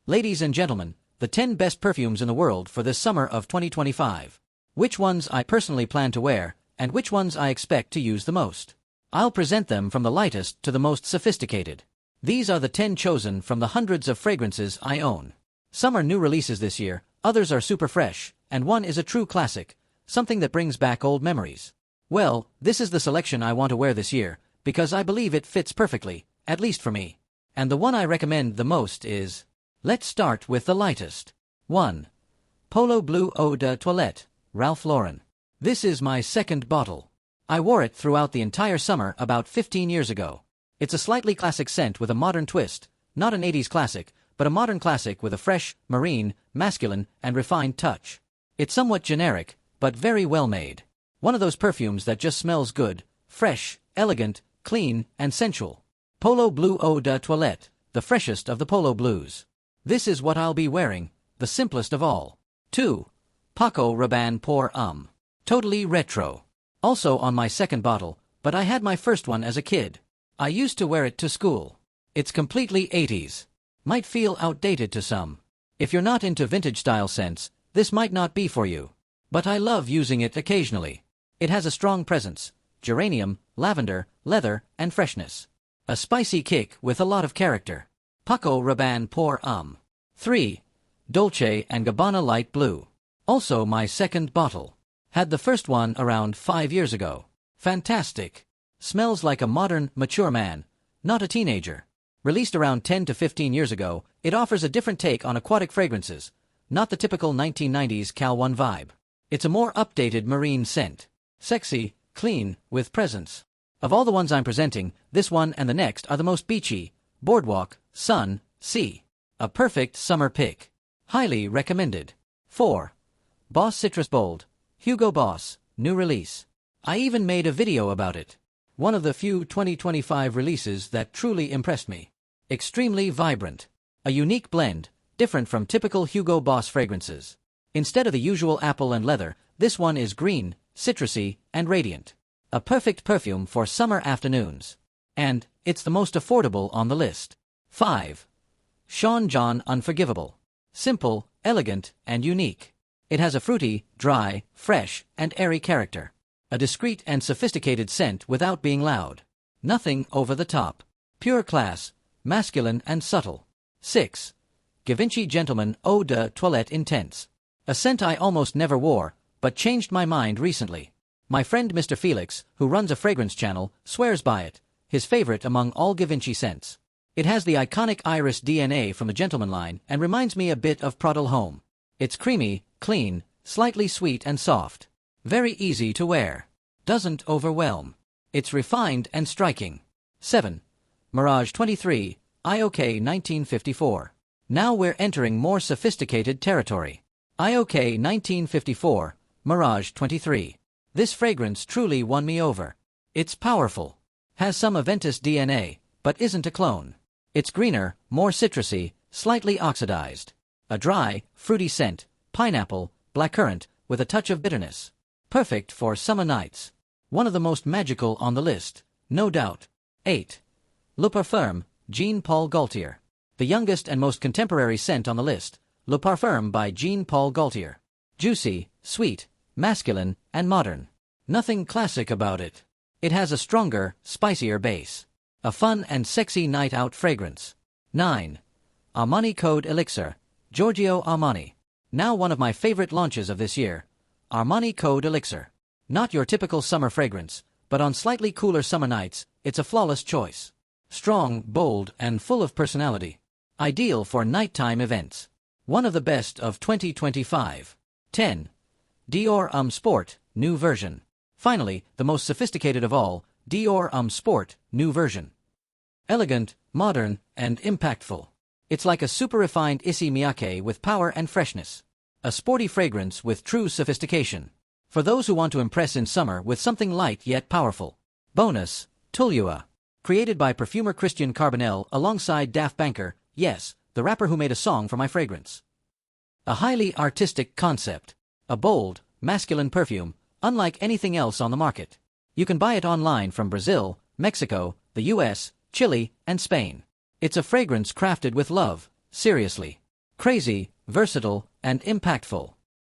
Ladies and gentlemen, the 10 best perfumes in the world for this summer of 2025. Which ones I personally plan to wear, and which ones I expect to use the most. I'll present them from the lightest to the most sophisticated. These are the 10 chosen from the hundreds of fragrances I own. Some are new releases this year, others are super fresh, and one is a true classic, something that brings back old memories. Well, this is the selection I want to wear this year, because I believe it fits perfectly, at least for me. And the one I recommend the most is... Let's start with the lightest. 1. Polo Blue Eau de Toilette, Ralph Lauren. This is my second bottle. I wore it throughout the entire summer about 15 years ago. It's a slightly classic scent with a modern twist, not an 80s classic, but a modern classic with a fresh, marine, masculine, and refined touch. It's somewhat generic, but very well made. One of those perfumes that just smells good, fresh, elegant, clean, and sensual. Polo Blue Eau de Toilette, the freshest of the Polo Blues. This is what I'll be wearing, the simplest of all. 2. Paco Rabanne pour Homme. Totally retro. Also on my second bottle, but I had my first one as a kid. I used to wear it to school. It's completely 80s. Might feel outdated to some. If you're not into vintage style scents, this might not be for you. But I love using it occasionally. It has a strong presence, geranium, lavender, leather, and freshness. A spicy kick with a lot of character. Paco Rabanne pour Homme. 3. Dolce & Gabbana Light Blue. Also my second bottle. Had the first one around 5 years ago. Fantastic. Smells like a modern, mature man, not a teenager. Released around 10 to 15 years ago, it offers a different take on aquatic fragrances, not the typical 1990s Cal 1 vibe. It's a more updated marine scent. Sexy, clean, with presence. Of all the ones I'm presenting, this one and the next are the most beachy, boardwalk, sun, sea. A perfect summer pick. Highly recommended. 4. Boss Citrus Bold, Hugo Boss, new release. I even made a video about it. One of the few 2025 releases that truly impressed me. Extremely vibrant. A unique blend, different from typical Hugo Boss fragrances. Instead of the usual apple and leather, this one is green, citrusy, and radiant. A perfect perfume for summer afternoons. And it's the most affordable on the list. 5. Sean John Unforgivable. Simple, elegant, and unique. It has a fruity, dry, fresh, and airy character. A discreet and sophisticated scent without being loud. Nothing over the top. Pure class, masculine and subtle. 6. Givenchy Gentleman Eau de Toilette Intense. A scent I almost never wore, but changed my mind recently. My friend Mr. Felix, who runs a fragrance channel, swears by it, his favorite among all Givenchy scents. It has the iconic iris DNA from the Gentleman line and reminds me a bit of Homme. It's creamy, clean, slightly sweet and soft. Very easy to wear. Doesn't overwhelm. It's refined and striking. 7. Mirage 23, IOK 1954. Now we're entering more sophisticated territory. IOK 1954, Mirage 23. This fragrance truly won me over. It's powerful. Has some Aventus DNA, but isn't a clone. It's greener, more citrusy, slightly oxidized. A dry, fruity scent, pineapple, blackcurrant, with a touch of bitterness. Perfect for summer nights. One of the most magical on the list, no doubt. 8. Le Parfum, Jean-Paul Gaultier. The youngest and most contemporary scent on the list, Le Parfum by Jean-Paul Gaultier. Juicy, sweet, masculine, and modern. Nothing classic about it. It has a stronger, spicier base. A fun and sexy night-out fragrance. 9. Armani Code Elixir, Giorgio Armani. Now one of my favorite launches of this year. Armani Code Elixir. Not your typical summer fragrance, but on slightly cooler summer nights, it's a flawless choice. Strong, bold, and full of personality. Ideal for nighttime events. One of the best of 2025. 10. Dior Homme Sport, new version. Finally, the most sophisticated of all, Dior Homme Sport, new version. Elegant, modern, and impactful. It's like a super refined Issey Miyake with power and freshness. A sporty fragrance with true sophistication. For those who want to impress in summer with something light yet powerful. Bonus, Tulua. Created by perfumer Christian Carbonell alongside Daft Banker, yes, the rapper who made a song for my fragrance. A highly artistic concept. A bold, masculine perfume, unlike anything else on the market. You can buy it online from Brazil, Mexico, the US, Chile, and Spain. It's a fragrance crafted with love, seriously. Crazy, versatile, and impactful.